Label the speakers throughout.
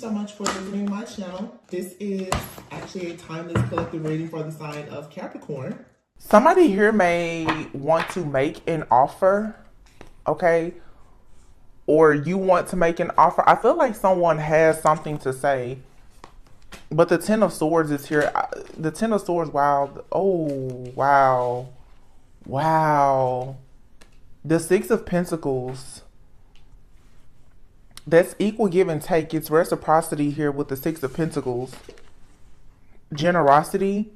Speaker 1: so much for visiting my channel. This is actually a timeless collective reading for the sign of Capricorn. Somebody here may want to make an offer, okay? Or you want to make an offer. I feel like someone has something to say. But the Ten of Swords is here. The Ten of Swords, wow. Oh, wow. Wow. The Six of Pentacles. That's equal give and take. It's reciprocity here with the Six of Pentacles. Generosity.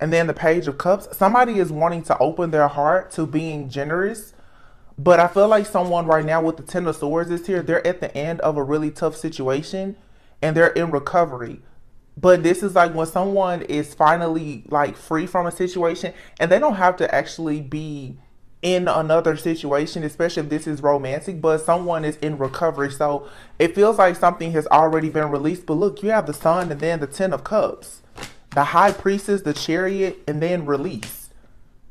Speaker 1: And then the Page of Cups. Somebody is wanting to open their heart to being generous. But I feel like someone right now with the Ten of Swords is here. They're at the end of a really tough situation. And they're in recovery. But this is like when someone is finally like free from a situation. And they don't have to actually be in another situation, especially if this is romantic, but someone is in recovery. So it feels like something has already been released. But look, you have the Sun and then the Ten of Cups, the High Priestess, the Chariot, and then release.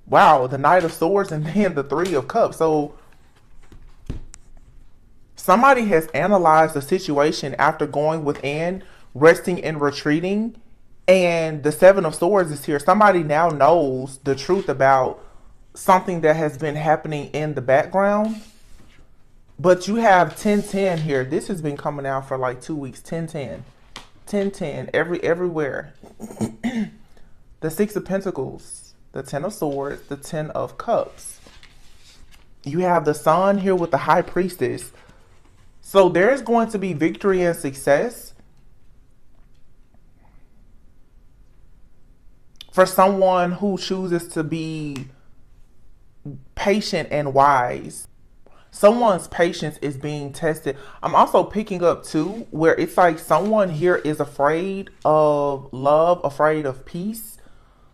Speaker 1: Wow, the Knight of Swords and then the Three of Cups. So somebody has analyzed the situation after going within, resting and retreating. And the Seven of Swords is here. Somebody now knows the truth about something that has been happening in the background. But you have 10-10 here. This has been coming out for like 2 weeks. 10-10. 10-10. Everywhere. The Six of Pentacles. The Ten of Swords. The Ten of Cups. You have the Sun here with the High Priestess. So there's going to be victory and success for someone who chooses to be patient and wise. Someone's patience is being tested. I'm also picking up too where it's like someone here is afraid of love, afraid of peace.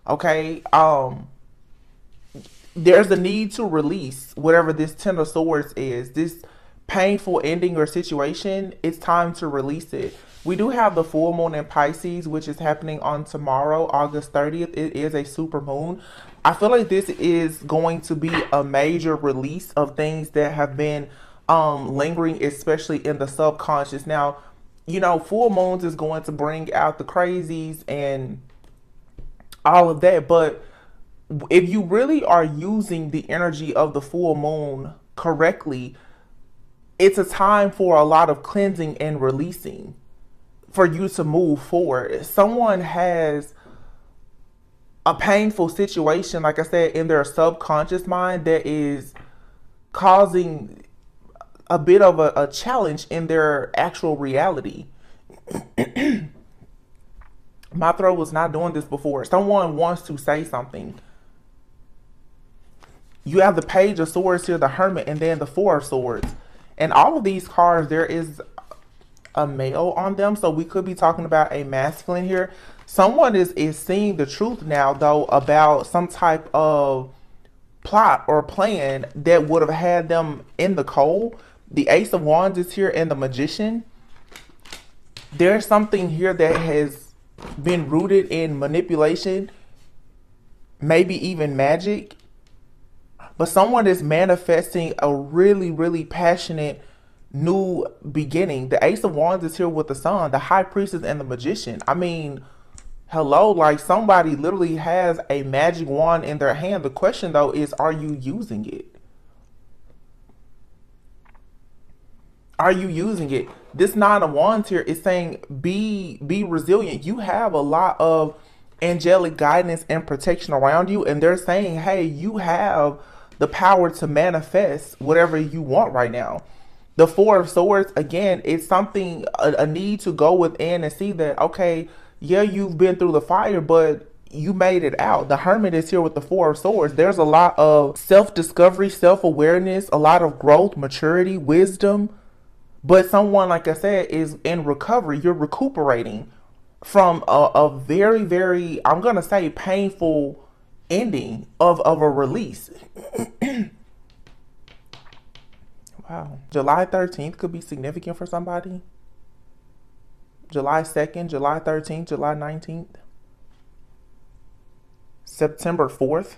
Speaker 1: Okay. There's a need to release whatever this Ten of Swords is. This painful ending or situation, it's time to release it. We do have the full moon in Pisces, which is happening on tomorrow, August 30th. It is a super moon. I feel like this is going to be a major release of things that have been lingering, especially in the subconscious. Now, you know, full moons is going to bring out the crazies and all of that. But if you really are using the energy of the full moon correctly, it's a time for a lot of cleansing and releasing for you to move forward. Someone has a painful situation, like I said, in their subconscious mind that is causing a bit of a challenge in their actual reality. My throat was not doing this before. Someone wants to say something. You have the Page of Swords here, the Hermit, and then the Four of Swords. And all of these cards, there is a male on them. So we could be talking about a masculine here. Someone is seeing the truth now, though, about some type of plot or plan that would have had them in the cold. The Ace of Wands is here and the Magician. There's something here that has been rooted in manipulation, maybe even magic. But someone is manifesting a really, really passionate new beginning. The Ace of Wands is here with the Sun, the High Priestess, and the Magician. I mean, hello, like somebody literally has a magic wand in their hand. The question though is, are you using it? Are you using it? This Nine of Wands here is saying be resilient. You have a lot of angelic guidance and protection around you, and they're saying, hey, you have the power to manifest whatever you want right now. The Four of Swords, again, it's something, a need to go within and see that, okay, yeah, you've been through the fire, but you made it out. The Hermit is here with the Four of Swords. There's a lot of self-discovery, self-awareness, a lot of growth, maturity, wisdom. But someone, like I said, is in recovery. You're recuperating from a very, very, I'm going to say, painful ending of a release. Wow. July 13th could be significant for somebody. July 2nd, July 13th, July 19th. September 4th.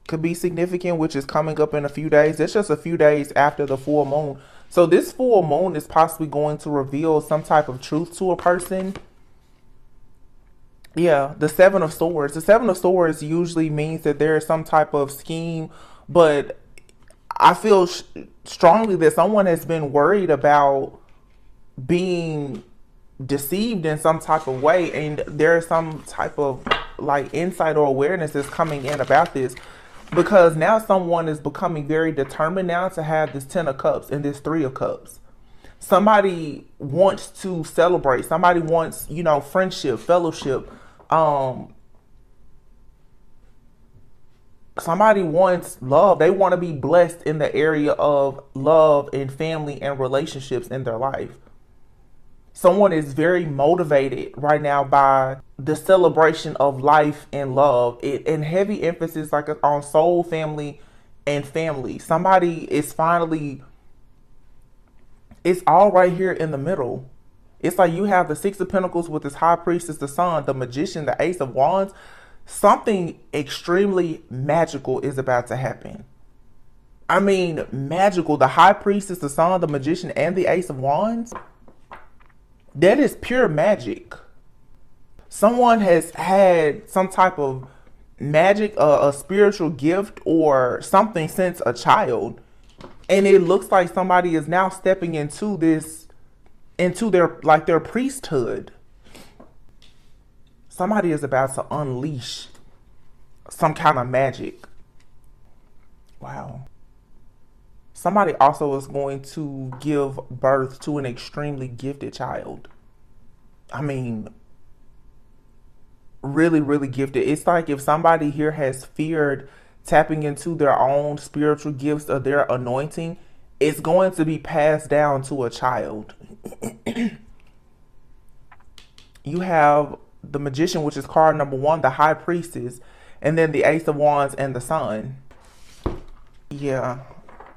Speaker 1: could be significant, which is coming up in a few days. It's just a few days after the full moon. So this full moon is possibly going to reveal some type of truth to a person. Yeah, the Seven of Swords. The Seven of Swords usually means that there is some type of scheme, but I feel strongly that someone has been worried about being deceived in some type of way, and there's some type of like insight or awareness that's coming in about this, because now someone is becoming very determined now to have this Ten of Cups and this Three of Cups. Somebody wants to celebrate. Somebody wants, you know, friendship, fellowship. Somebody wants love. They want to be blessed in the area of love and family and relationships in their life. Someone is very motivated right now by the celebration of life and love. And heavy emphasis like on soul, family, and family. Somebody is finally, it's all right here in the middle. It's like you have the Six of Pentacles with this High Priestess, the Sun, the Magician, the Ace of Wands. Something extremely magical is about to happen. I mean, magical. The High Priestess, the Sun, the Magician, and the Ace of Wands. That is pure magic. Someone has had some type of magic, a spiritual gift or something since a child. And it looks like somebody is now stepping into this, into their priesthood. Somebody is about to unleash some kind of magic. Wow. Somebody also is going to give birth to an extremely gifted child. I mean, really, really gifted. It's like if somebody here has feared tapping into their own spiritual gifts or their anointing, it's going to be passed down to a child. You have the Magician, which is card number 1, the High Priestess, and then the Ace of Wands and the Sun. Yeah.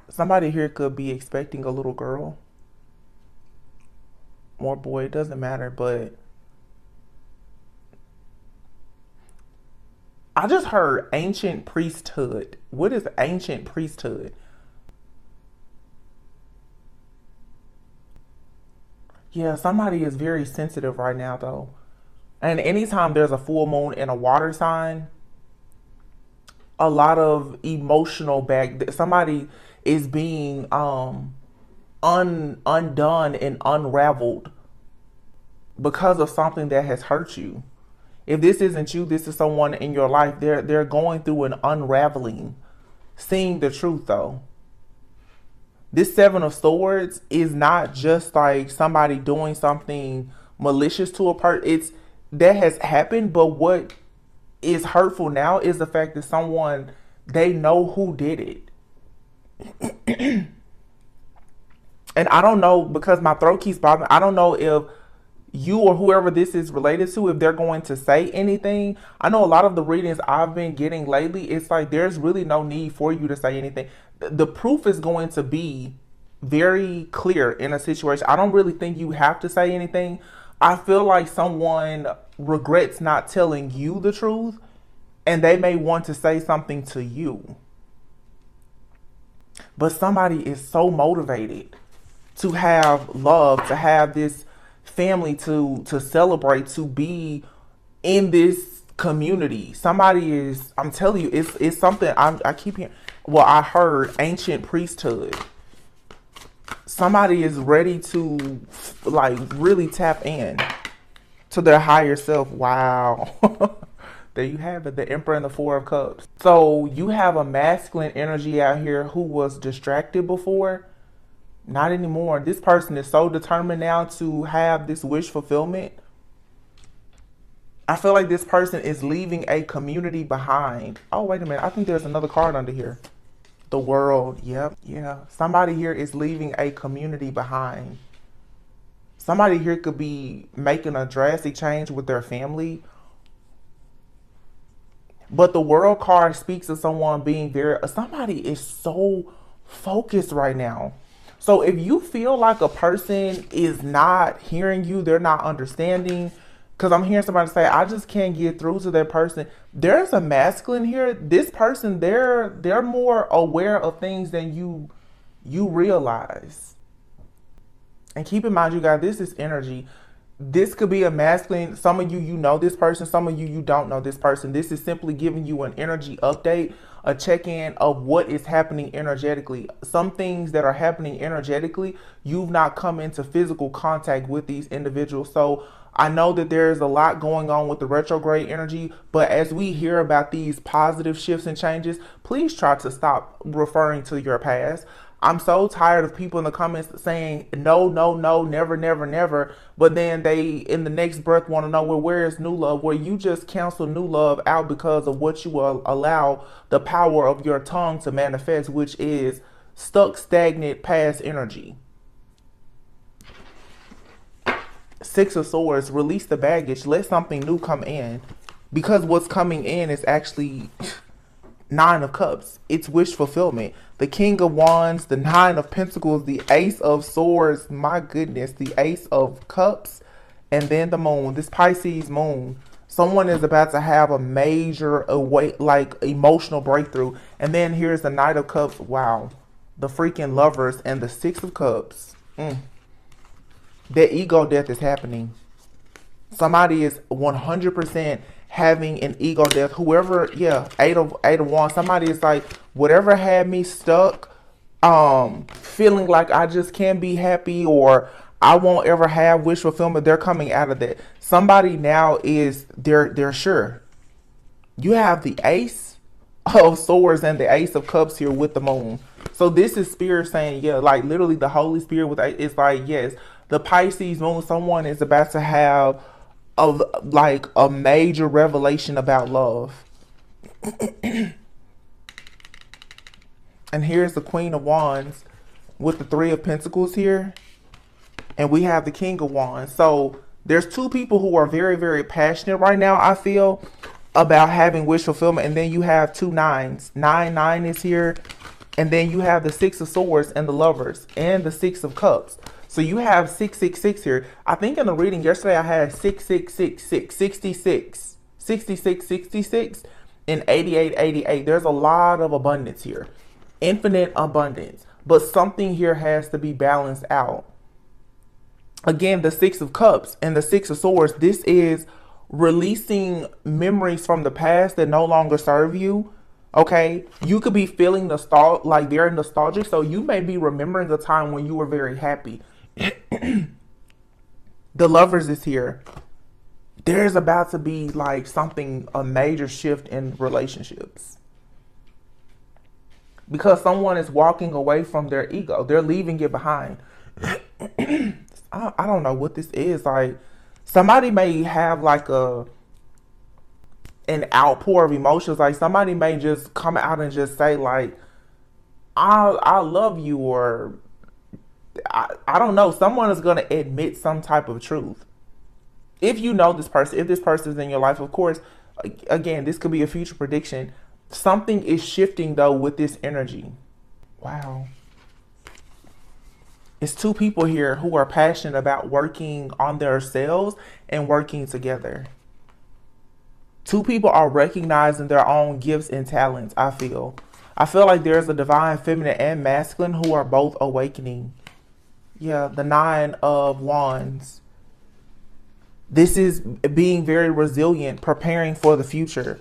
Speaker 1: Somebody here could be expecting a little girl or boy, it doesn't matter, but I just heard ancient priesthood. What is ancient priesthood? Yeah, somebody is very sensitive right now though. And anytime there's a full moon in a water sign, a lot of emotional somebody is being undone and unraveled because of something that has hurt you. If this isn't you, this is someone in your life. They're going through an unraveling, seeing the truth though. This Seven of Swords is not just like somebody doing something malicious to a person. That has happened, but what is hurtful now is the fact that someone, they know who did it. And I don't know, because my throat keeps bothering me, I don't know if you or whoever this is related to, if they're going to say anything. I know a lot of the readings I've been getting lately, it's like there's really no need for you to say anything. The proof is going to be very clear in a situation. I don't really think you have to say anything. I feel like someone regrets not telling you the truth, and they may want to say something to you. But somebody is so motivated to have love, to have this family to celebrate, to be in this community. Somebody is, I'm telling you, it's something I keep hearing. Well, I heard ancient priesthood. Somebody is ready to like really tap in to their higher self. Wow. There you have it, the Emperor and the Four of Cups. So you have a masculine energy out here who was distracted before. Not anymore. This person is so determined now to have this wish fulfillment. I feel like this person is leaving a community behind. Oh, wait a minute. I think there's another card under here. The World. Yep. Yeah. Somebody here is leaving a community behind. Somebody here could be making a drastic change with their family. But the World card speaks of someone being somebody is so focused right now. So if you feel like a person is not hearing you, they're not understanding, Because I'm hearing somebody say, I just can't get through to that person. There's a masculine here. This person, they're more aware of things than you realize. And keep in mind, you guys, this is energy. This could be a masculine. Some of you, you know this person. Some of you, you don't know this person. This is simply giving you an energy update, a check-in of what is happening energetically. Some things that are happening energetically, you've not come into physical contact with these individuals. So I know that there's a lot going on with the retrograde energy, but as we hear about these positive shifts and changes, please try to stop referring to your past. I'm so tired of people in the comments saying no, no, no, never, never, never. But then they, in the next breath, want to know, well, where is new love? Where you just cancel new love out because of what you will allow the power of your tongue to manifest, which is stuck, stagnant, past energy. Six of Swords, release the baggage. Let something new come in. Because what's coming in is actually Nine of Cups. It's wish fulfillment. The King of Wands, the Nine of Pentacles, the Ace of Swords. My goodness, the Ace of Cups. And then the Moon. This Pisces Moon. Someone is about to have a major emotional breakthrough. And then here's the Knight of Cups. Wow. The freaking Lovers and the Six of Cups. That ego death is happening. Somebody is 100% having an ego death. Whoever, yeah, eight of wands. Somebody is like, whatever had me stuck, feeling like I just can't be happy or I won't ever have wish fulfillment. They're coming out of that. Somebody now is, they're sure. You have the Ace of Swords and the Ace of Cups here with the Moon. So this is Spirit saying, yeah, like literally the Holy Spirit with it's like, yes, the Pisces Moon, someone is about to have a major revelation about love. And here's the Queen of Wands with the Three of Pentacles here. And we have the King of Wands. So there's two people who are very, very passionate right now, I feel, about having wish fulfillment. And then you have two nines. 9 is here. And then you have the Six of Swords and the Lovers and the Six of Cups. So you have 666 here. I think in the reading yesterday I had 6666, 66, 66, 66, and 88, 88. There's a lot of abundance here. Infinite abundance. But something here has to be balanced out. Again, the Six of Cups and the Six of Swords. This is releasing memories from the past that no longer serve you. Okay, you could be feeling like very nostalgic. So you may be remembering a time when you were very happy. The Lovers is here. There's about to be like a major shift in relationships. Because someone is walking away from their ego. They're leaving it behind. I don't know what this is. Like somebody may have like an outpour of emotions. Like somebody may just come out and just say like, I love you, or I don't know. Someone is going to admit some type of truth. If you know this person, if this person is in your life, of course, again, this could be a future prediction. Something is shifting though with this energy. Wow. It's two people here who are passionate about working on themselves and working together. Two people are recognizing their own gifts and talents, I feel. I feel like there's a divine feminine and masculine who are both awakening. Yeah, the Nine of Wands. This is being very resilient, preparing for the future,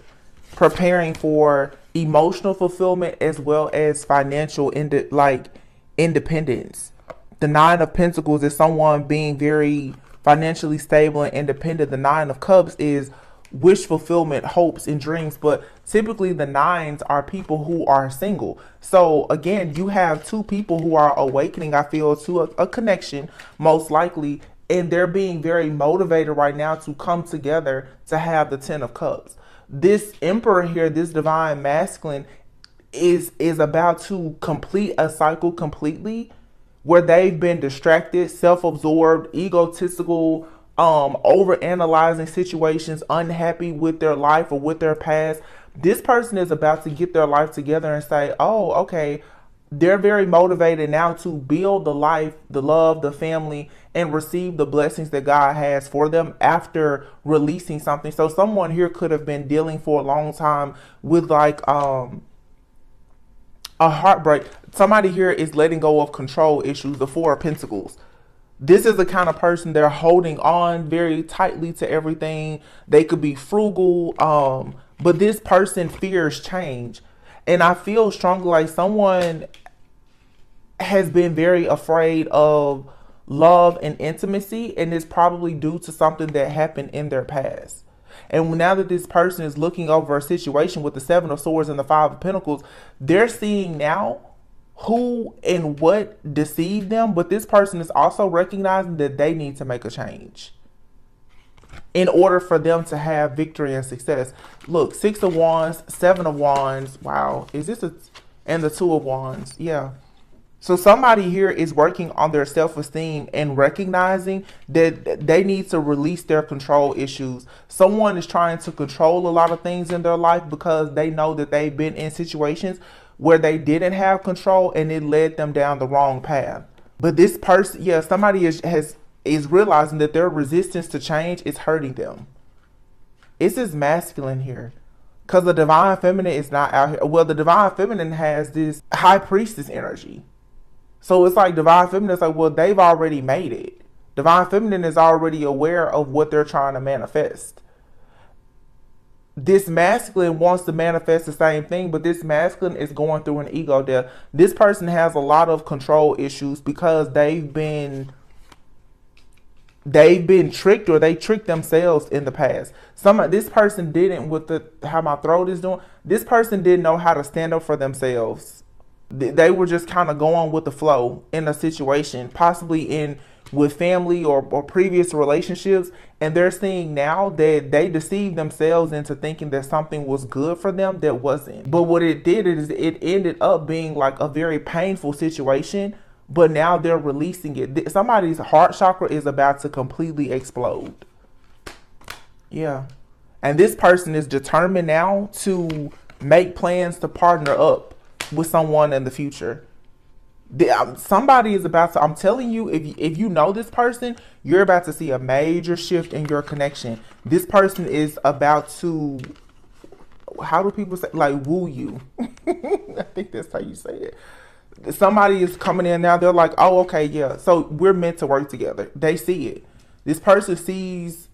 Speaker 1: preparing for emotional fulfillment as well as financial independence. The Nine of Pentacles is someone being very financially stable and independent. The Nine of Cups is wish fulfillment, hopes and dreams. But typically the nines are people who are single. So again, you have two people who are awakening, I feel, to a connection, most likely. And they're being very motivated right now to come together to have the Ten of Cups. This Emperor here, this divine masculine, is about to complete a cycle completely where they've been distracted, self-absorbed, egotistical, over-analyzing situations, unhappy with their life or with their past. This person is about to get their life together and say, oh, okay, They're very motivated now to build the life, the love, the family, and receive the blessings that God has for them after releasing something. So someone here could have been dealing for a long time with like a heartbreak. Somebody here is letting go of control issues, the Four of Pentacles. This is the kind of person, they're holding on very tightly to everything. They could be frugal, but this person fears change. And I feel strongly like someone has been very afraid of love and intimacy, and it's probably due to something that happened in their past. And now that this person is looking over a situation with the Seven of Swords and the Five of Pentacles, they're seeing now who and what deceived them, but this person is also recognizing that they need to make a change in order for them to have victory and success. Look, Six of Wands, Seven of Wands. Wow. Is this and the Two of Wands? Yeah. So somebody here is working on their self-esteem and recognizing that they need to release their control issues. Someone is trying to control a lot of things in their life because they know that they've been in situations where they didn't have control and it led them down the wrong path. But this person, yeah, somebody is realizing that their resistance to change is hurting them. It's this masculine here. Because the divine feminine is not out here. Well, the divine feminine has this high priestess energy. So it's like divine feminine is like, well, they've already made it. Divine feminine is already aware of what they're trying to manifest. This masculine wants to manifest the same thing, but this masculine is going through an ego death. This person has a lot of control issues because they've been tricked, or they tricked themselves in the past. This person didn't, with how my throat is doing, this person didn't know how to stand up for themselves. They were just kind of going with the flow in a situation, possibly with family or previous relationships, and they're seeing now that they deceived themselves into thinking that something was good for them that wasn't. But what it did is it ended up being like a very painful situation, but now they're releasing it. Somebody's heart chakra is about to completely explode. Yeah. And this person is determined now to make plans to partner up with someone in the future. Somebody is about to, I'm telling you, if you know this person, you're about to see a major shift in your connection. This person is about to, how do people say, like, woo you? I think that's how you say it. Somebody is coming in now, they're like, oh, okay, yeah, so we're meant to work together. They see it. This person sees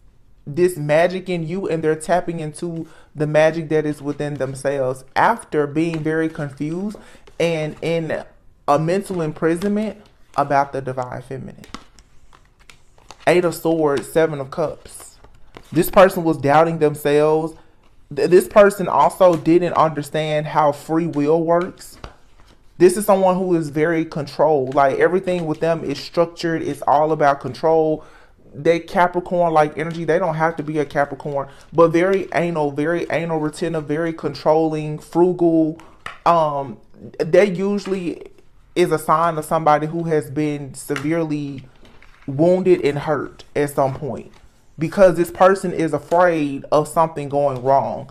Speaker 1: this magic in you, and they're tapping into the magic that is within themselves after being very confused and in a mental imprisonment about the divine feminine. Eight of Swords, Seven of Cups. This person was doubting themselves. This person also didn't understand how free will works. This is someone who is very controlled. Like, everything with them is structured. It's all about control. They Capricorn like energy. They don't have to be a Capricorn, but very anal retentive, very controlling, frugal. They usually is a sign of somebody who has been severely wounded and hurt at some point, because this person is afraid of something going wrong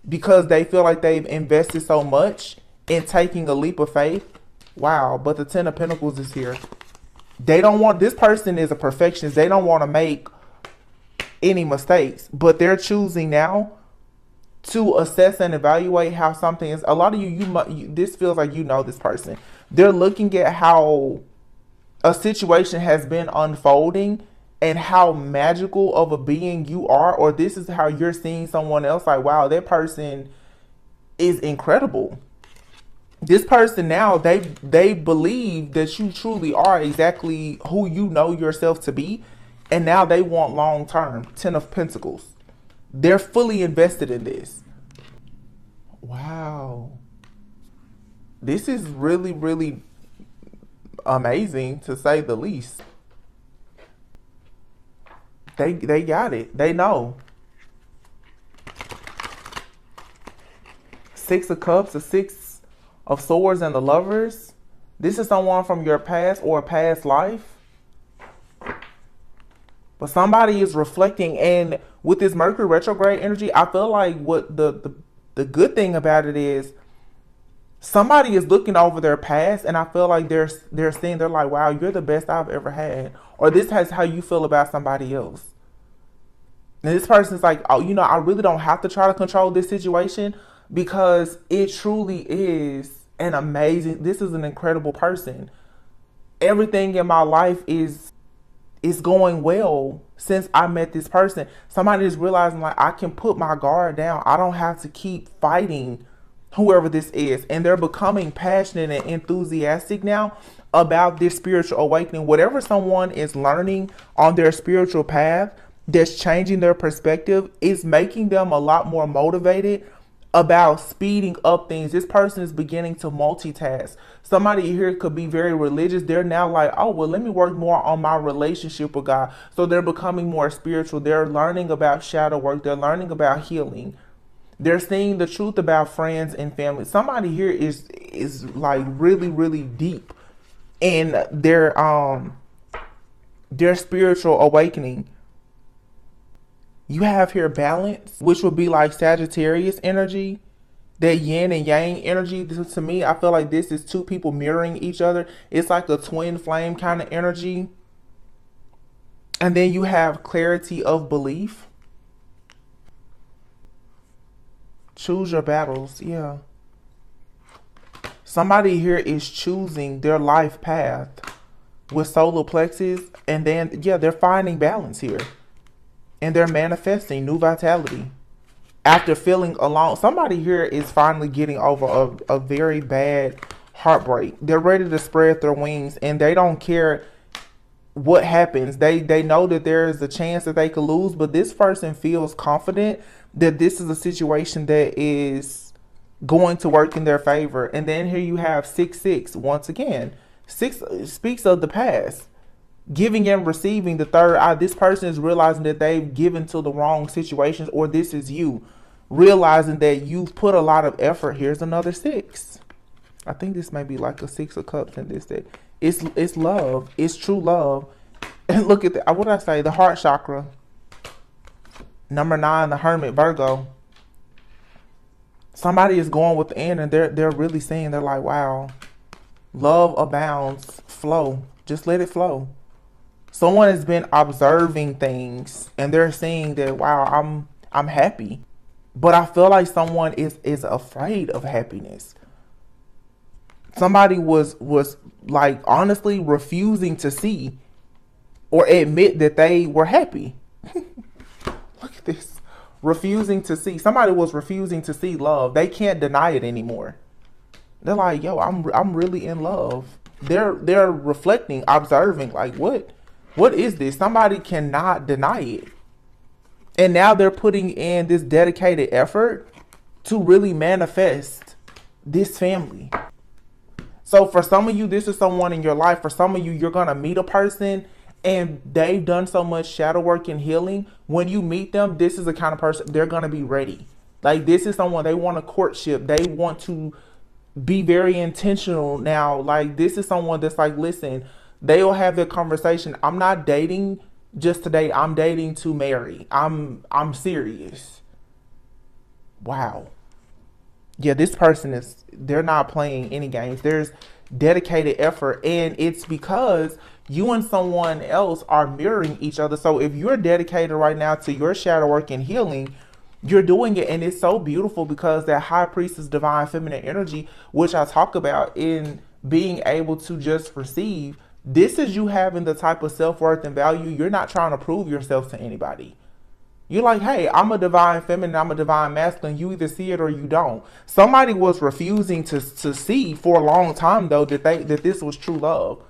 Speaker 1: because they feel like they've invested so much in taking a leap of faith. Wow. But the Ten of Pentacles is here. They don't want, this person is a perfectionist. They don't want to make any mistakes, but they're choosing now to assess and evaluate how something is. A lot of you this feels like you know this person. They're looking at how a situation has been unfolding and how magical of a being you are, or this is how you're seeing someone else. Like, wow, that person is incredible. This person now, they believe that you truly are exactly who you know yourself to be. And now they want long term. Ten of Pentacles. They're fully invested in this. Wow. This is really, really amazing, to say the least. They got it. They know. Six of Cups, a Six of Swords, and the Lovers. This is someone from your past or a past life. But somebody is reflecting, and with this Mercury retrograde energy, I feel like what the good thing about it is Somebody is looking over their past, and I feel like they're saying, they're like, wow, you're the best I've ever had, or this has how you feel about somebody else. And this person's like, oh, I really don't have to try to control this situation, because it truly is this is an incredible person. Everything in my life is going well since I met this person. Somebody is realizing, like, I can put my guard down. I don't have to keep fighting whoever this is. And they're becoming passionate and enthusiastic now about this spiritual awakening. Whatever someone is learning on their spiritual path that's changing their perspective is making them a lot more motivated about speeding up things. This person is beginning to multitask. Somebody here could be very religious. They're now like, oh, well, let me work more on my relationship with God. So they're becoming more spiritual. They're learning about shadow work. They're learning about healing. They're seeing the truth about friends and family. Somebody here is like really, really deep in their spiritual awakening. You have here balance, which would be like Sagittarius energy, that yin and yang energy. To me, I feel like this is two people mirroring each other. It's like a twin flame kind of energy. And then you have clarity of belief. Choose your battles. Yeah. Somebody here is choosing their life path with solar plexus. And then, yeah, they're finding balance here. And they're manifesting new vitality. After feeling alone, somebody here is finally getting over a very bad heartbreak. They're ready to spread their wings, and they don't care what happens. They know that there is a chance that they could lose, but this person feels confident that this is a situation that is going to work in their favor. And then here you have 6-6. Once again, 6 speaks of the past. Giving and receiving, the third eye. This person is realizing that they've given to the wrong situations, or this is you realizing that you've put a lot of effort. Here's another 6. I think this may be like a 6 of cups in this deck. It's love. It's true love. And look at what did I say? The heart chakra. Number 9, the Hermit, Virgo. Somebody is going within, and they're really seeing, they're like, wow, love abounds. Flow. Just let it flow. Someone has been observing things, and they're seeing that, wow, I'm happy. But I feel like someone is afraid of happiness. Somebody was like honestly refusing to see or admit that they were happy. Look at this. Refusing to see. Somebody was refusing to see love. They can't deny it anymore. They're like, yo, I'm really in love. They're reflecting, observing, like, what is this? Somebody cannot deny it. And now they're putting in this dedicated effort to really manifest this family. So for some of you, this is someone in your life. For some of you, you're going to meet a person and they've done so much shadow work and healing. When you meet them, this is the kind of person, they're going to be ready. Like, this is someone, they want a courtship. They want to be very intentional now. Like, this is someone that's like, listen, they'll have their conversation. I'm not dating just to date. I'm dating to marry. I'm serious. Wow. Yeah, this person they're not playing any games. There's dedicated effort, and it's because you and someone else are mirroring each other. So if you're dedicated right now to your shadow work and healing, you're doing it, and it's so beautiful because that high priestess divine feminine energy, which I talk about in being able to just receive. This is you having the type of self-worth and value. You're not trying to prove yourself to anybody. You're like, hey, I'm a divine feminine, I'm a divine masculine. You either see it or you don't. Somebody was refusing to see for a long time, though, that this was true love.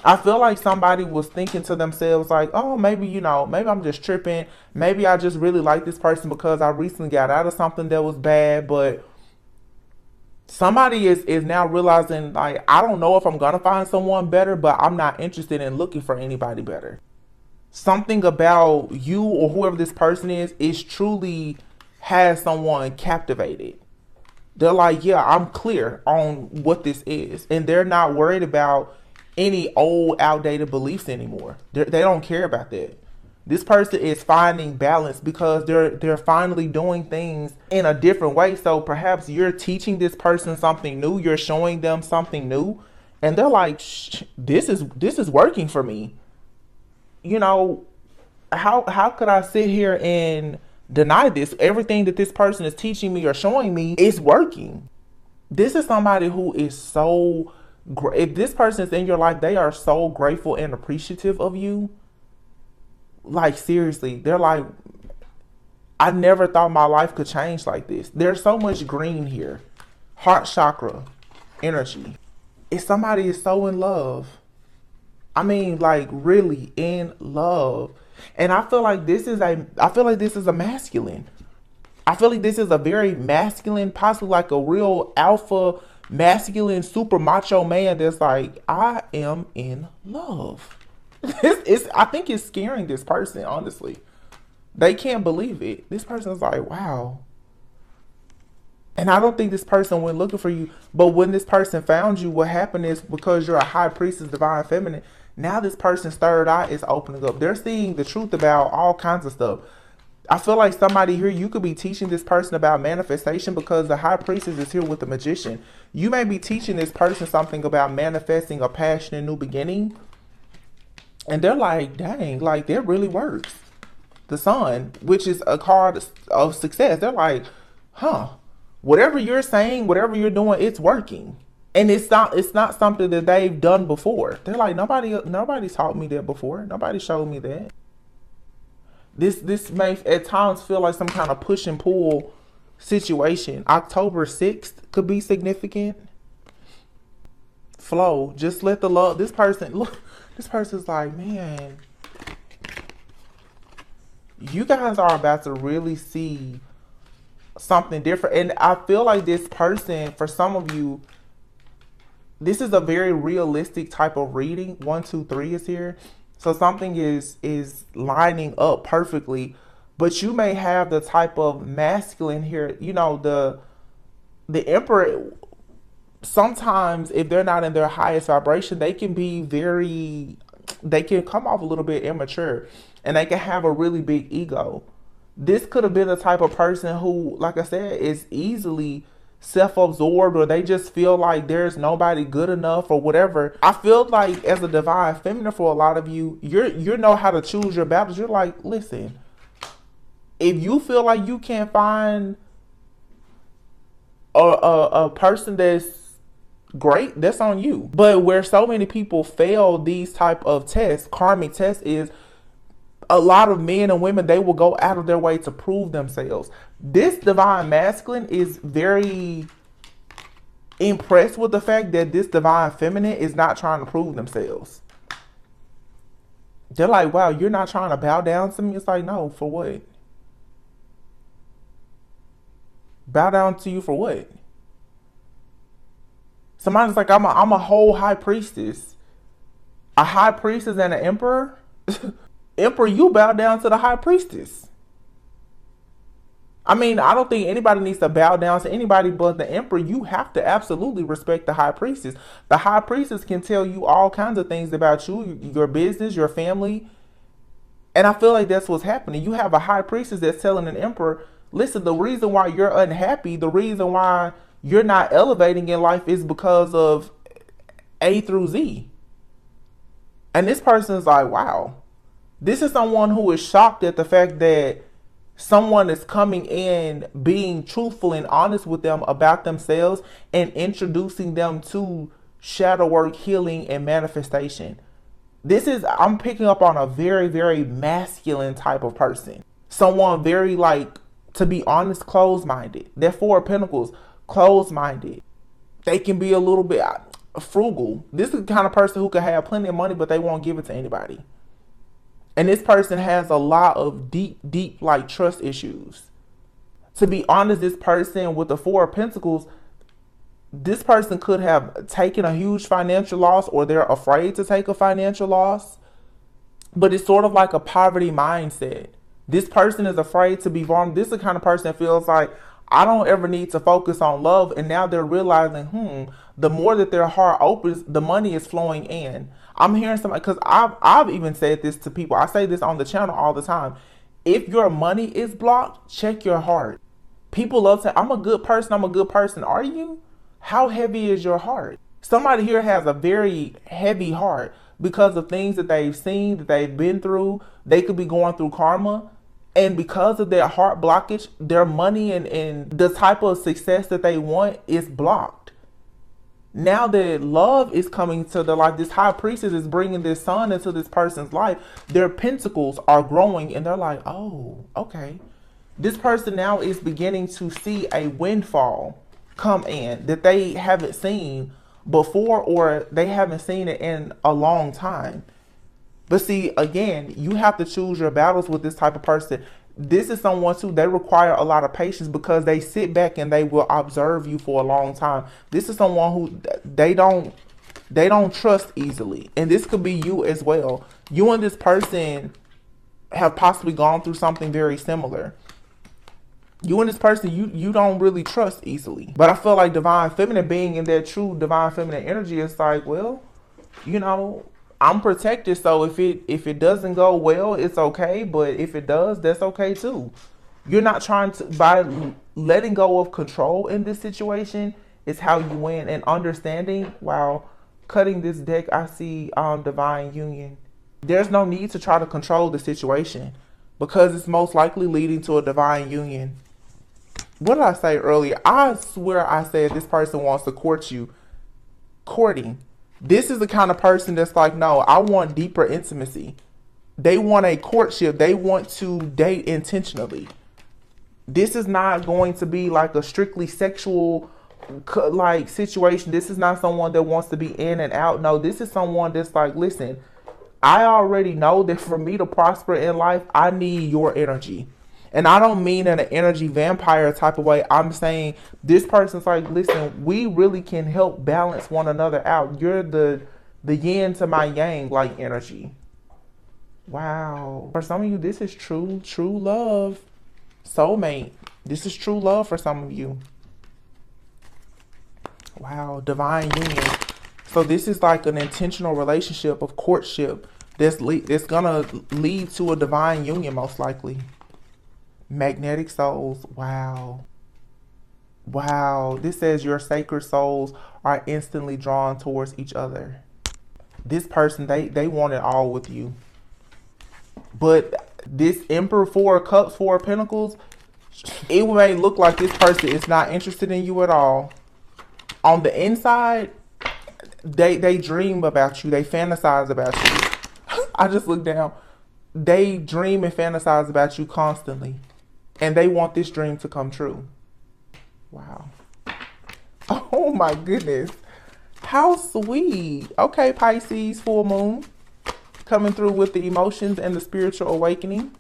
Speaker 1: I feel like somebody was thinking to themselves like, oh, maybe I'm just tripping. Maybe I just really like this person because I recently got out of something that was bad. But somebody is now realizing, like, I don't know if I'm going to find someone better, but I'm not interested in looking for anybody better. Something about you or whoever this person is truly has someone captivated. They're like, yeah, I'm clear on what this is. And they're not worried about any old outdated beliefs anymore. They don't care about that. This person is finding balance because they're finally doing things in a different way. So perhaps you're teaching this person something new, you're showing them something new, and they're like, this is working for me. You know, how could I sit here and deny this? Everything that this person is teaching me or showing me is working. This is somebody who is so if this person is in your life, they are so grateful and appreciative of you. Like, seriously, they're like, I never thought my life could change like this. There's so much green here. Heart chakra energy. If somebody is so in love, I mean, like, really in love. And I feel like this is a masculine. I feel like this is a very masculine, possibly like a real alpha masculine super macho man that's like, I am in love. I think it's scaring this person, honestly. They can't believe it. This person's like, wow. And I don't think this person went looking for you. But when this person found you, what happened is, because you're a high priestess, divine feminine, now this person's third eye is opening up. They're seeing the truth about all kinds of stuff. I feel like somebody here, you could be teaching this person about manifestation, because the high priestess is here with the magician. You may be teaching this person something about manifesting a passionate new beginning. And they're like, dang, like, that really works. The sun, which is a card of success. They're like, huh, whatever you're saying, whatever you're doing, it's working. And it's not something that they've done before. They're like, nobody taught me that before. Nobody showed me that. This may at times feel like some kind of push and pull situation. October 6th could be significant. Flow. Just let the love. This person's like, man, you guys are about to really see something different. And I feel like this person, for some of you, this is a very realistic type of reading. 1, 2, 3 is here. So something is lining up perfectly, but you may have the type of masculine here. You know, the emperor, sometimes if they're not in their highest vibration, they can come off a little bit immature, and they can have a really big ego. This could have been the type of person who, like I said, is easily self-absorbed, or they just feel like there's nobody good enough or whatever. I feel like as a divine feminine, for a lot of you, you know how to choose your battles. You're like, listen, if you feel like you can't find a person that's great, that's on you. But where so many people fail these type of tests, karmic tests, is a lot of men and women, they will go out of their way to prove themselves. This divine masculine is very impressed with the fact that this divine feminine is not trying to prove themselves. They're like, wow, you're not trying to bow down to me? It's like, no, for what? Bow down to you for what? Somebody's like, I'm a whole high priestess. A high priestess and an emperor? Emperor, you bow down to the high priestess. I mean, I don't think anybody needs to bow down to anybody but the emperor. You have to absolutely respect the high priestess. The high priestess can tell you all kinds of things about you, your business, your family. And I feel like that's what's happening. You have a high priestess that's telling an emperor, listen, the reason why you're unhappy, the reason why you're not elevating in life is because of A through Z. And this person is like, wow. This is someone who is shocked at the fact that someone is coming in, being truthful and honest with them about themselves, and introducing them to shadow work, healing, and manifestation. I'm picking up on a very, very masculine type of person. Someone very, like, to be honest, closed-minded. They're Four of Pentacles, closed-minded. They can be a little bit frugal. This is the kind of person who can have plenty of money, but they won't give it to anybody. And this person has a lot of deep, like, trust issues. To be honest, this person with the Four of Pentacles, this person could have taken a huge financial loss, or they're afraid to take a financial loss. But it's sort of like a poverty mindset. This person is afraid to be vulnerable. This is the kind of person that feels like, I don't ever need to focus on love. And now they're realizing, the more that their heart opens, the money is flowing in. I'm hearing somebody, because I've even said this to people. I say this on the channel all the time. If your money is blocked, check your heart. People love to say, I'm a good person, I'm a good person. Are you? How heavy is your heart? Somebody here has a very heavy heart because of things that they've seen, that they've been through. They could be going through karma. And because of their heart blockage, their money and the type of success that they want is blocked. Now that love is coming to their life, this high priestess is bringing this sun into this person's life. Their pentacles are growing and they're like, oh, okay. This person now is beginning to see a windfall come in that they haven't seen before, or they haven't seen it in a long time. But see, again, you have to choose your battles with this type of person. This is someone too, they require a lot of patience because they sit back and they will observe you for a long time. This is someone who they don't trust easily. And this could be you as well. You and this person have possibly gone through something very similar. You and this person, you don't really trust easily. But I feel like divine feminine, being in their true divine feminine energy, is like, well, you know, I'm protected, so if it doesn't go well, it's okay. But if it does, that's okay too. You're not trying to, by letting go of control in this situation is how you win. And understanding, while cutting this deck, I see divine union. There's no need to try to control the situation because it's most likely leading to a divine union. What did I say earlier? I swear I said this person wants to court you. Courting. This is the kind of person that's like, no, I want deeper intimacy. They want a courtship. They want to date intentionally. This is not going to be like a strictly sexual like situation. This is not someone that wants to be in and out. No, this is someone that's like, listen, I already know that for me to prosper in life, I need your energy. And I don't mean in an energy vampire type of way. I'm saying this person's like, listen, we really can help balance one another out. You're the yin to my yang like energy. Wow. For some of you, this is true love. Soulmate. This is true love for some of you. Wow. Divine union. So this is like an intentional relationship of courtship that's gonna lead to a divine union most likely. Magnetic souls. Wow. Wow. This says your sacred souls are instantly drawn towards each other. This person, they want it all with you. But this Emperor, 4 of Cups, 4 of Pentacles, it may look like this person is not interested in you at all. On the inside, they dream about you. They fantasize about you. I just looked down. They dream and fantasize about you constantly. And they want this dream to come true. Wow. Oh my goodness. How sweet. Okay, Pisces, full moon. Coming through with the emotions and the spiritual awakening.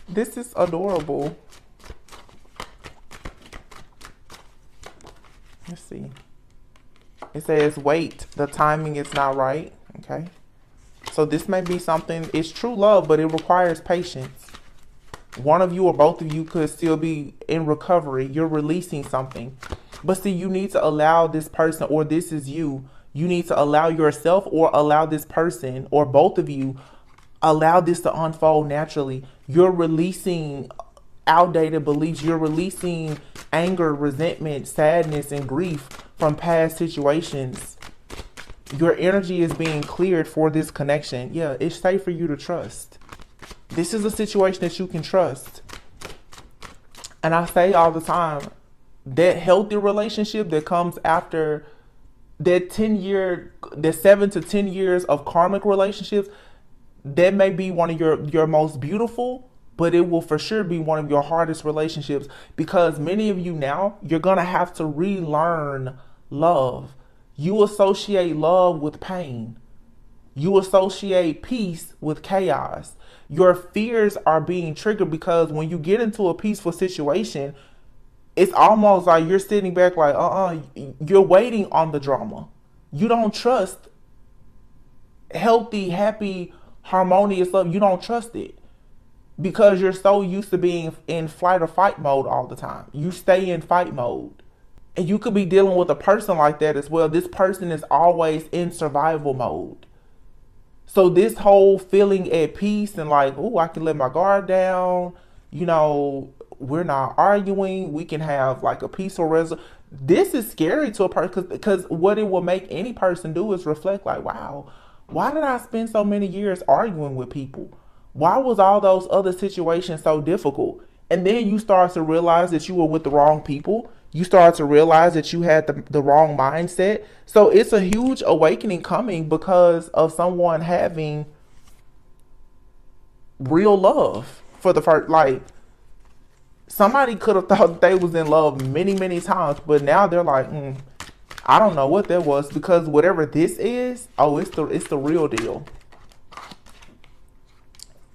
Speaker 1: This is adorable. Let's see. It says, wait, the timing is not right. Okay. So this may be something, it's true love, but it requires patience. One of you or both of you could still be in recovery. You're releasing something. But see, you need to allow this person, or this is you. You need to allow yourself or allow this person, or both of you, allow this to unfold naturally. You're releasing outdated beliefs. You're releasing anger, resentment, sadness, and grief from past situations. Your energy is being cleared for this connection. Yeah, it's safe for you to trust. This is a situation that you can trust. And I say all the time, that healthy relationship that comes after that 7 to 10 years of karmic relationships, that may be one of your most beautiful, but it will for sure be one of your hardest relationships, because many of you now, you're going to have to relearn love. You associate love with pain. You associate peace with chaos. Your fears are being triggered because when you get into a peaceful situation, it's almost like you're sitting back like, you're waiting on the drama. You don't trust healthy, happy, harmonious love. You don't trust it because you're so used to being in flight or fight mode all the time. You stay in fight mode. And you could be dealing with a person like that as well. This person is always in survival mode. So this whole feeling at peace and like, oh, I can let my guard down, you know, we're not arguing, we can have like a peaceful resolution. This is scary to a person because what it will make any person do is reflect like, wow, why did I spend so many years arguing with people? Why was all those other situations so difficult? And then you start to realize that you were with the wrong people. You start to realize that you had the wrong mindset. So it's a huge awakening coming because of someone having real love for the first, like, somebody could have thought they was in love many, many times, but now they're like, I don't know what that was, because whatever this is, oh, it's the real deal.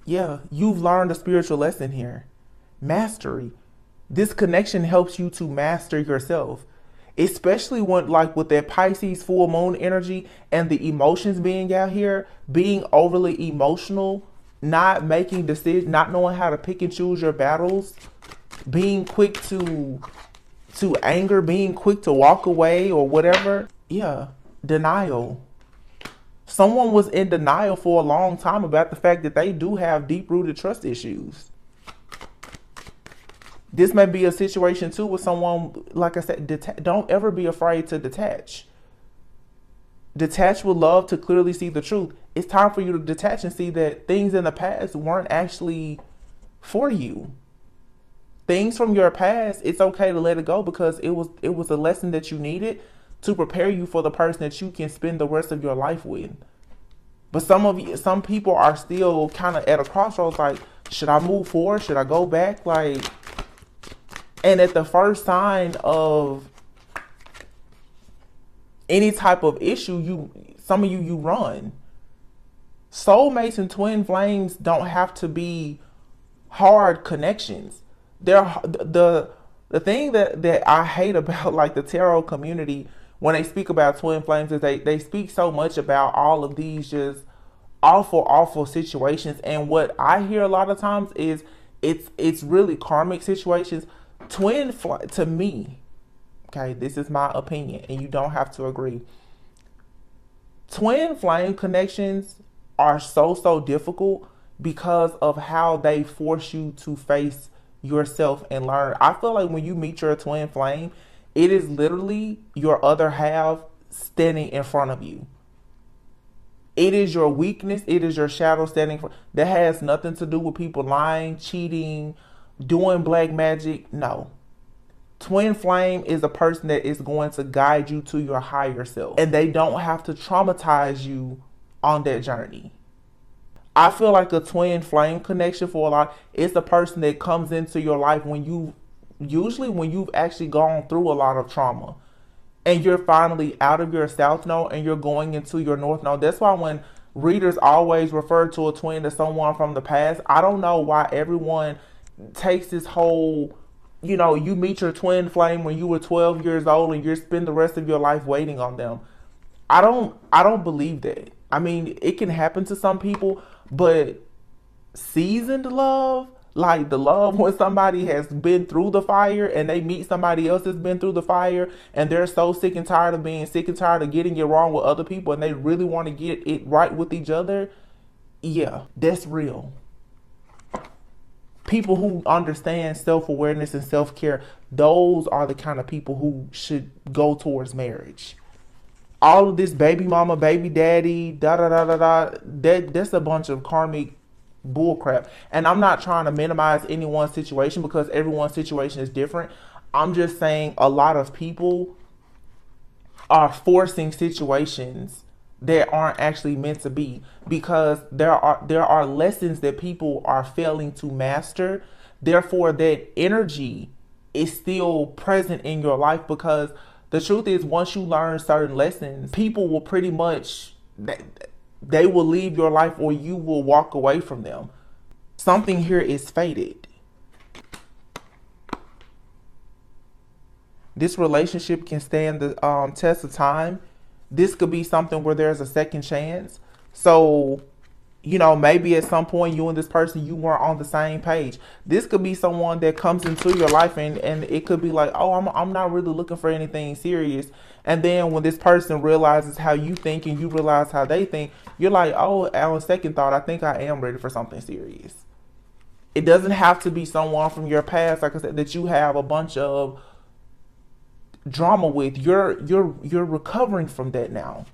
Speaker 1: Yeah, you've learned a spiritual lesson here. Mastery. This connection helps you to master yourself, especially when, like, with that Pisces full moon energy and the emotions being out here, being overly emotional, not making decisions, not knowing how to pick and choose your battles, being quick to anger, being quick to walk away or whatever. Yeah, denial. Someone was in denial for a long time about the fact that they do have deep-rooted trust issues. This may be a situation too with someone, like I said, don't ever be afraid to detach. Detach with love to clearly see the truth. It's time for you to detach and see that things in the past weren't actually for you. Things from your past, it's okay to let it go because it was a lesson that you needed to prepare you for the person that you can spend the rest of your life with. But some people are still kind of at a crossroads, like, should I move forward? Should I go back? Like, and at the first sign of any type of issue, some of you run. Soulmates and twin flames don't have to be hard connections. They're the thing that I hate about, like, the tarot community when they speak about twin flames is they speak so much about all of these just awful situations. And what I hear a lot of times is it's really karmic situations. To me, okay, this is my opinion and you don't have to agree. Twin flame connections are so difficult because of how they force you to face yourself and learn. I feel like when you meet your twin flame, it is literally your other half standing in front of you. It is your weakness. It is your shadow standing for. That has nothing to do with people lying, cheating, doing black magic. No. Twin flame is a person that is going to guide you to your higher self. And they don't have to traumatize you on that journey. I feel like a twin flame connection for a lot, it's a person that comes into your life when you've actually gone through a lot of trauma and you're finally out of your south node and you're going into your north node. That's why when readers always refer to a twin as someone from the past, I don't know why everyone takes this whole, you meet your twin flame when you were 12 years old and you spend the rest of your life waiting on them. I don't believe that. I mean, it can happen to some people, but seasoned love, like the love when somebody has been through the fire and they meet somebody else that's been through the fire and they're so sick and tired of being sick and tired of getting it wrong with other people and they really want to get it right with each other. Yeah, that's real. People who understand self-awareness and self-care, those are the kind of people who should go towards marriage. All of this baby mama, baby daddy, that's a bunch of karmic bullcrap. And I'm not trying to minimize anyone's situation because everyone's situation is different. I'm just saying a lot of people are forcing situations that aren't actually meant to be because there are lessons that people are failing to master. Therefore, that energy is still present in your life because the truth is, once you learn certain lessons, people will pretty much, they will leave your life or you will walk away from them. Something here is fated. This relationship can stand the test of time. This could be something where there's a second chance. So maybe at some point you and this person, you weren't on the same page. This could be someone that comes into your life, and it could be like, oh, I'm not really looking for anything serious. And then when this person realizes how you think and you realize how they think, you're like, oh, on second thought, I think I am ready for something serious. It doesn't have to be someone from your past, like I said, that you have a bunch of drama with. You're recovering from that now.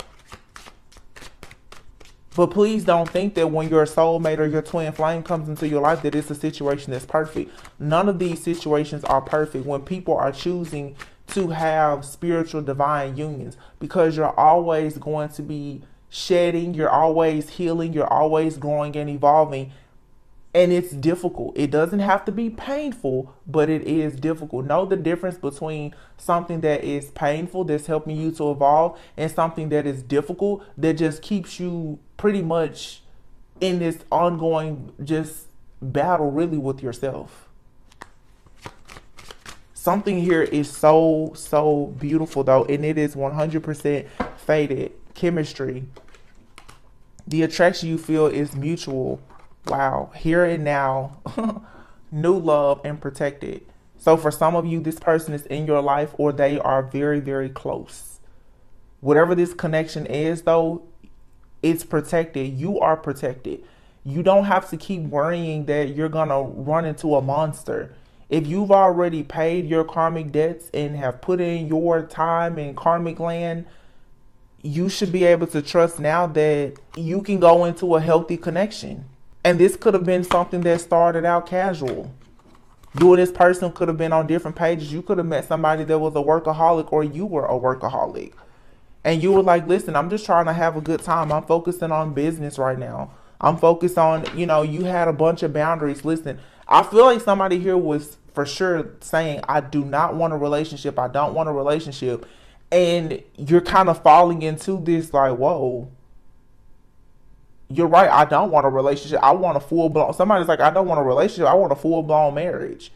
Speaker 1: But please don't think that when your soulmate or your twin flame comes into your life that it's a situation that's perfect. None of these situations are perfect when people are choosing to have spiritual divine unions, because you're always going to be shedding, you're always healing, you're always growing and evolving. And it's difficult. It doesn't have to be painful, but it is difficult. Know the difference between something that is painful, that's helping you to evolve, and something that is difficult, that just keeps you pretty much in this ongoing just battle really with yourself. Something here is so beautiful though, and it is 100% fated. Chemistry. The attraction you feel is mutual. Wow, here and now, new love and protected. So for some of you, this person is in your life, or they are very, very close. Whatever this connection is though, it's protected. You are protected. You don't have to keep worrying that you're going to run into a monster. If you've already paid your karmic debts and have put in your time in karmic land, you should be able to trust now that you can go into a healthy connection. And this could have been something that started out casual. You and this person could have been on different pages. You could have met somebody that was a workaholic, or you were a workaholic. And you were like, listen, I'm just trying to have a good time. I'm focusing on business right now. I'm focused on, you had a bunch of boundaries. Listen, I feel like somebody here was for sure saying, I do not want a relationship. I don't want a relationship. And you're kind of falling into this like, whoa. You're right. I don't want a relationship. I want a full blown. Somebody's like, I don't want a relationship. I want a full blown marriage.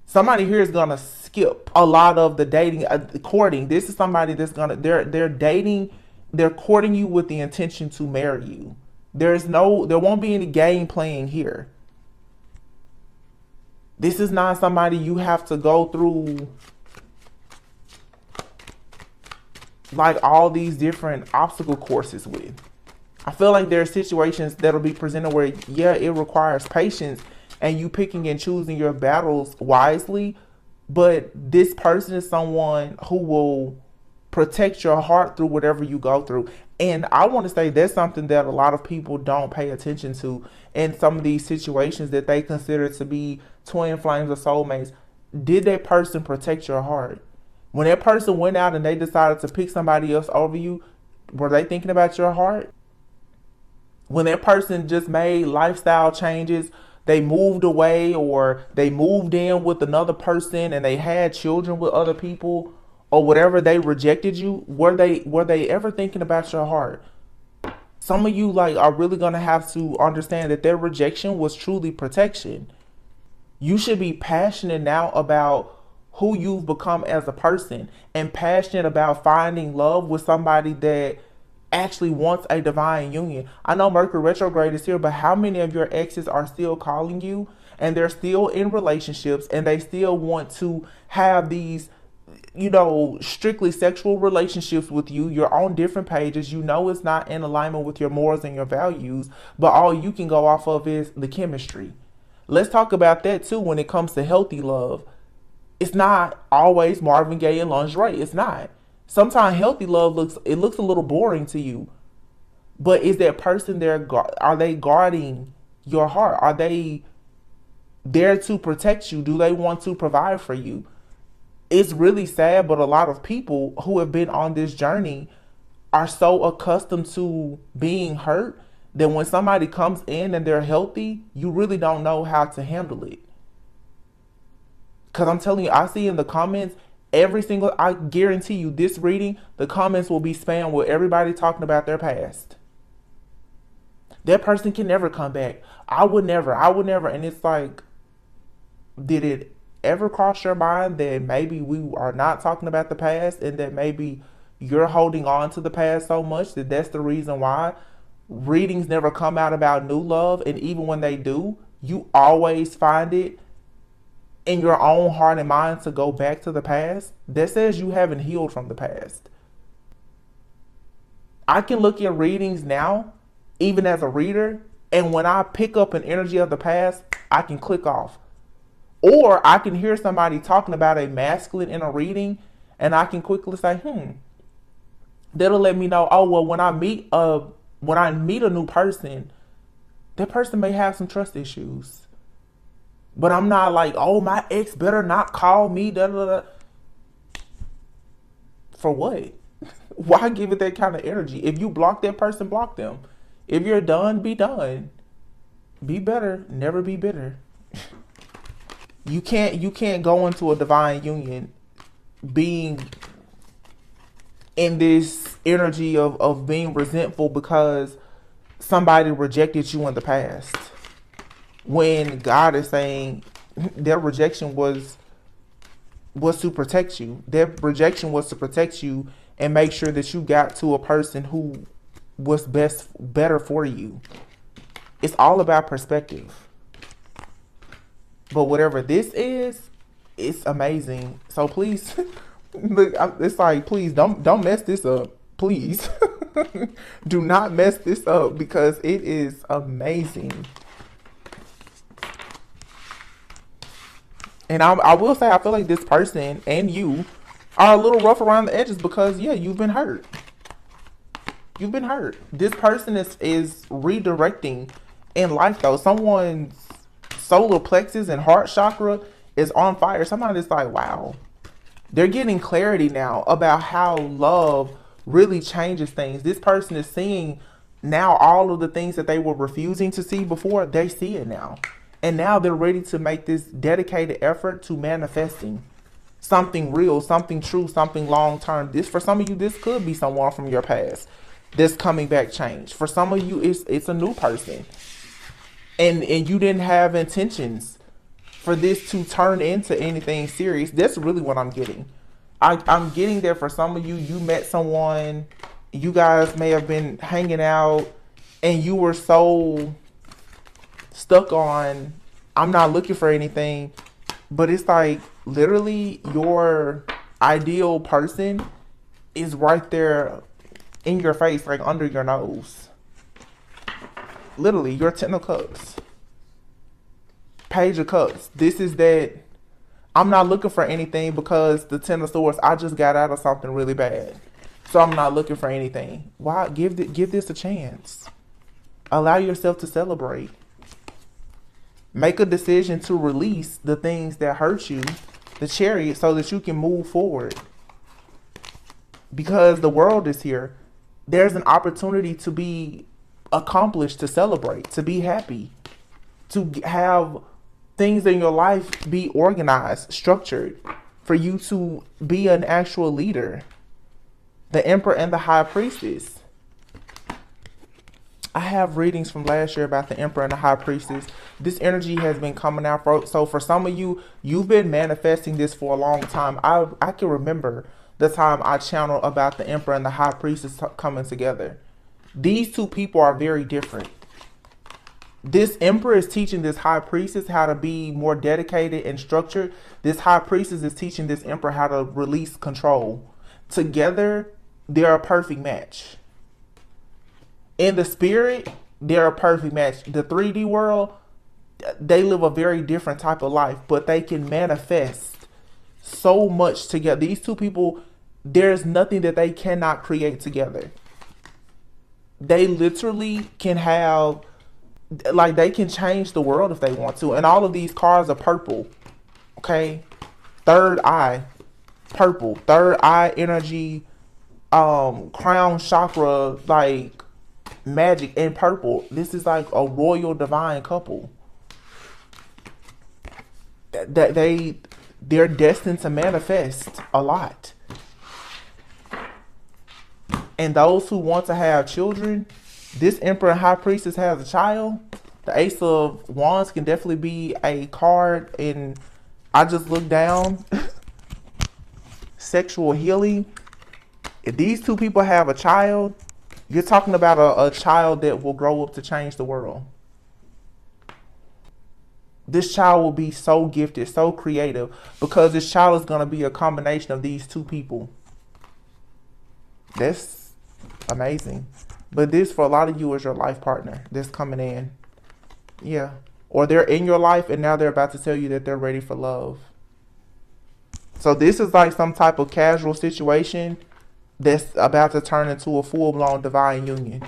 Speaker 1: Somebody here is gonna skip a lot of the dating, courting. This is somebody that's they're dating, they're courting you with the intention to marry you. There won't be any game playing here. This is not somebody you have to go through like all these different obstacle courses with. I feel like there are situations that'll be presented where, yeah, it requires patience and you picking and choosing your battles wisely. But this person is someone who will protect your heart through whatever you go through. And I want to say that's something that a lot of people don't pay attention to in some of these situations that they consider to be twin flames or soulmates. Did that person protect your heart? When that person went out and they decided to pick somebody else over you, were they thinking about your heart? When that person just made lifestyle changes, they moved away or they moved in with another person and they had children with other people or whatever, they rejected you, were they ever thinking about your heart? Some of you are really going to have to understand that their rejection was truly protection. You should be passionate now about who you've become as a person and passionate about finding love with somebody that actually wants a divine union. I know Mercury retrograde is here, but how many of your exes are still calling you and they're still in relationships and they still want to have these, strictly sexual relationships with you? You're on different pages. It's not in alignment with your morals and your values, but all you can go off of is the chemistry. Let's talk about that too when it comes to healthy love. It's not always Marvin Gaye and lingerie. It's not. Sometimes healthy love looks a little boring to you, but is that person there? Are they guarding your heart? Are they there to protect you? Do they want to provide for you? It's really sad, but a lot of people who have been on this journey are so accustomed to being hurt that when somebody comes in and they're healthy, you really don't know how to handle it. Because I'm telling you, I see in the comments, I guarantee you this reading, the comments will be spammed with everybody talking about their past. That person can never come back. I would never. And it's like, did it ever cross your mind that maybe we are not talking about the past and that maybe you're holding on to the past so much that that's the reason why Readings never come out about new love, and even when they do, you always find it in your own heart and mind to go back to the past. That says you haven't healed from the past. I can look at readings now, even as a reader, and when I pick up an energy of the past, I can click off. Or I can hear somebody talking about a masculine in a reading, and I can quickly say, that'll let me know, oh well, when I meet a new person, that person may have some trust issues. But I'm not like, oh, my ex better not call me, da da da. For what? Why give it that kind of energy? If you block that person, block them. If you're done, be done. Be better, never be bitter. You can't go into a divine union being in this energy of being resentful because somebody rejected you in the past. When God is saying their rejection was to protect you. Their rejection was to protect you and make sure that you got to a person who was better for you. It's all about perspective. But whatever this is, it's amazing. So please, look, it's like, please don't mess this up. Please. Do not mess this up because it is amazing. And I will say, I feel like this person and you are a little rough around the edges because, yeah, you've been hurt. You've been hurt. This person is redirecting in life, though. Someone's solar plexus and heart chakra is on fire. Somebody's like, wow. They're getting clarity now about how love really changes things. This person is seeing now all of the things that they were refusing to see before. They see it now. And now they're ready to make this dedicated effort to manifesting something real, something true, something long-term. This, for some of you, this could be someone from your past that's coming back changed. For some of you, it's a new person. And you didn't have intentions for this to turn into anything serious. That's really what I'm getting. I'm getting there for some of you. You met someone, you guys may have been hanging out, and you were so stuck on, I'm not looking for anything. But it's like, literally, your ideal person is right there in your face, like under your nose. Literally, your 10 of cups. Page of cups. This is that, I'm not looking for anything because the 10 of swords, I just got out of something really bad. So I'm not looking for anything. Why? Give this a chance. Allow yourself to celebrate. Make a decision to release the things that hurt you, the Chariot, so that you can move forward. Because the world is here. There's an opportunity to be accomplished, to celebrate, to be happy, to have things in your life be organized, structured, for you to be an actual leader. The Emperor and the High Priestess. I have readings from last year about the Emperor and the High Priestess. This energy has been coming out. So for some of you, you've been manifesting this for a long time. I can remember the time I channeled about the Emperor and the High Priestess coming together. These two people are very different. This Emperor is teaching this High Priestess how to be more dedicated and structured. This High Priestess is teaching this Emperor how to release control. Together, they're a perfect match. In the spirit, they're a perfect match. The 3D world, they live a very different type of life, but they can manifest so much together. These two people, there's nothing that they cannot create together. They literally can have, like, they can change the world if they want to. And all of these cards are purple. Okay? Third eye, purple. Third eye energy, crown chakra, like, magic and purple. This is like a royal divine couple. That they're destined to manifest a lot. And those who want to have children, this Emperor and High Priestess has a child. The Ace of Wands can definitely be a card. And I just looked down. Sexual healing. If these two people have a child, You're talking about a child that will grow up to change the world. This child will be so gifted, so creative, because this child is going to be a combination of these two people. That's amazing. But this, for a lot of you, is your life partner that's coming in. Yeah. Or they're in your life and now they're about to tell you that they're ready for love. So this is like some type of casual situation that's about to turn into a full-blown divine union.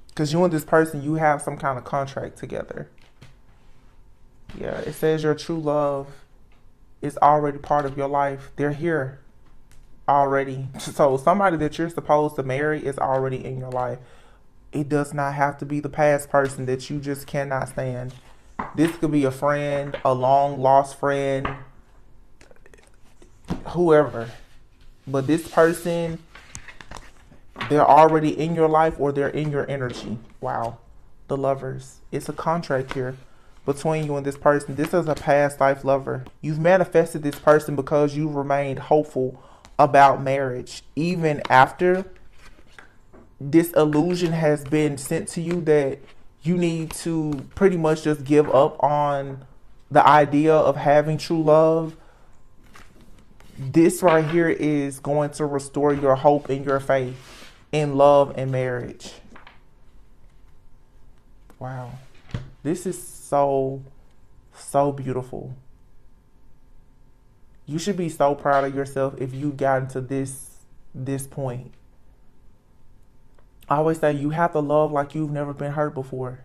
Speaker 1: Because you and this person, you have some kind of contract together. Yeah, it says your true love is already part of your life. They're here already. So somebody that you're supposed to marry is already in your life. It does not have to be the past person that you just cannot stand. This could be a friend, a long lost friend, whoever. But this person, they're already in your life or they're in your energy. Wow. The Lovers. It's a contract here between you and this person. This is a past life lover. You've manifested this person because you remained hopeful about marriage. Even after this illusion has been sent to you that you need to pretty much just give up on the idea of having true love. This right here is going to restore your hope and your faith in love and marriage. Wow. This is so beautiful. You should be so proud of yourself if you got into this point. I always say you have to love like you've never been hurt before.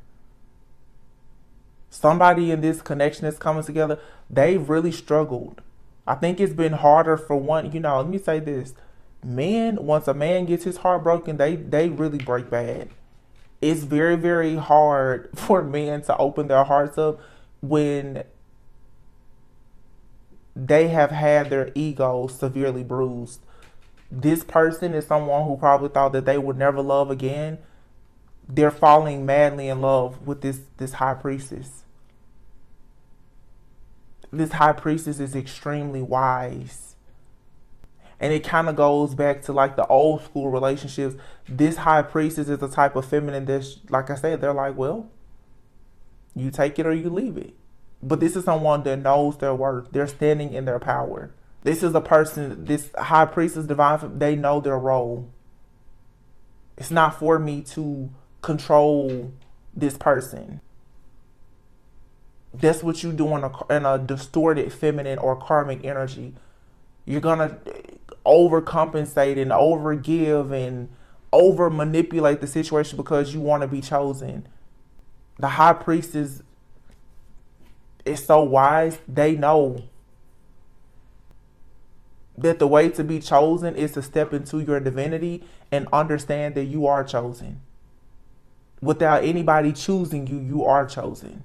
Speaker 1: Somebody in this connection that's coming together, they've really struggled. I think it's been harder for one, let me say this. Men, once a man gets his heart broken, they really break bad. It's very, very hard for men to open their hearts up when they have had their egos severely bruised. This person is someone who probably thought that they would never love again. They're falling madly in love with this high priestess. This high priestess is extremely wise. And it kind of goes back to like the old school relationships. This high priestess is the type of feminine that's, like I said, they're like, well, you take it or you leave it. But this is someone that knows their worth. They're standing in their power. This is a person, this high priestess, divine, they know their role. It's not for me to control this person. That's what you do in a distorted feminine or karmic energy. You're going to overcompensate and overgive and over manipulate the situation because you want to be chosen. The high priestess is so wise. They know that the way to be chosen is to step into your divinity and understand that you are chosen. Without anybody choosing you, you are chosen.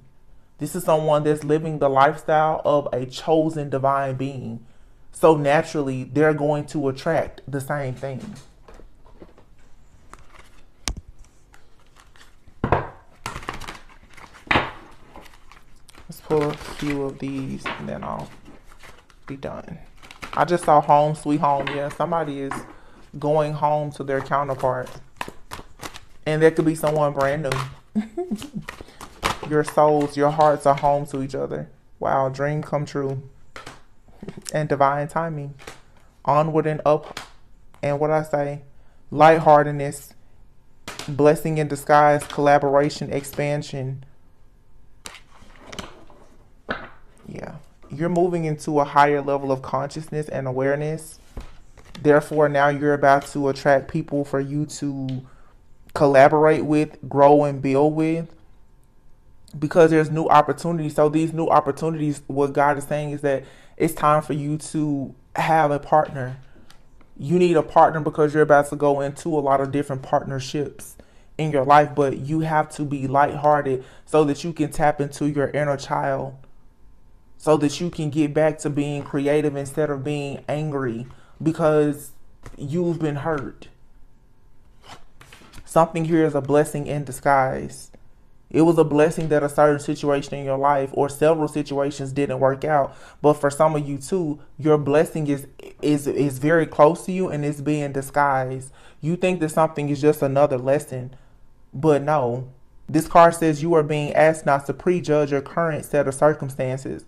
Speaker 1: This is someone that's living the lifestyle of a chosen divine being. So naturally, they're going to attract the same thing. Let's pull a few of these and then I'll be done. I just saw home sweet home. Yeah, somebody is going home to their counterpart. And that could be someone brand new. Your souls, your hearts are home to each other. Wow, dream come true. And divine timing. Onward and up. And what I say, lightheartedness, blessing in disguise, collaboration, expansion. Yeah. You're moving into a higher level of consciousness and awareness. Therefore, now you're about to attract people for you to collaborate with, grow and build with. Because there's new opportunities. So these new opportunities, what God is saying is that it's time for you to have a partner. You need a partner because you're about to go into a lot of different partnerships in your life. But you have to be lighthearted so that you can tap into your inner child. So that you can get back to being creative instead of being angry because you've been hurt. Something here is a blessing in disguise. It was a blessing that a certain situation in your life or several situations didn't work out. But for some of you too, your blessing is very close to you and it's being disguised. You think that something is just another lesson, but no. This card says you are being asked not to prejudge your current set of circumstances.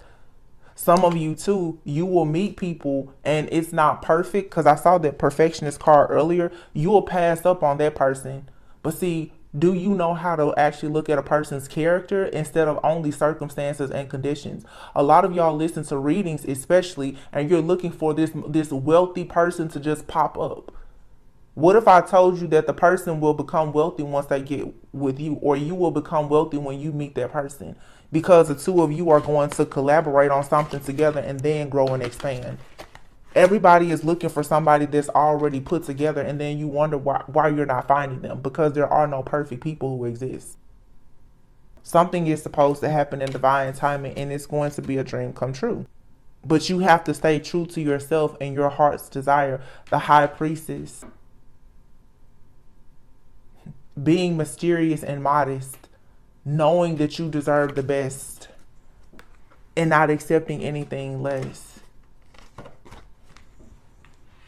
Speaker 1: Some of you too, you will meet people and it's not perfect, because I saw that perfectionist card earlier. You will pass up on that person. But see, do you know how to actually look at a person's character instead of only circumstances and conditions? A lot of y'all listen to readings especially, and you're looking for this wealthy person to just pop up. What if I told you that the person will become wealthy once they get with you, or you will become wealthy when you meet that person? Because the two of you are going to collaborate on something together and then grow and expand. Everybody is looking for somebody that's already put together, and then you wonder why you're not finding them, because there are no perfect people who exist. Something is supposed to happen in divine timing, and it's going to be a dream come true. But you have to stay true to yourself and your heart's desire. The High Priestess. Being mysterious and modest, knowing that you deserve the best and not accepting anything less,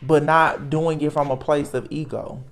Speaker 1: but not doing it from a place of ego.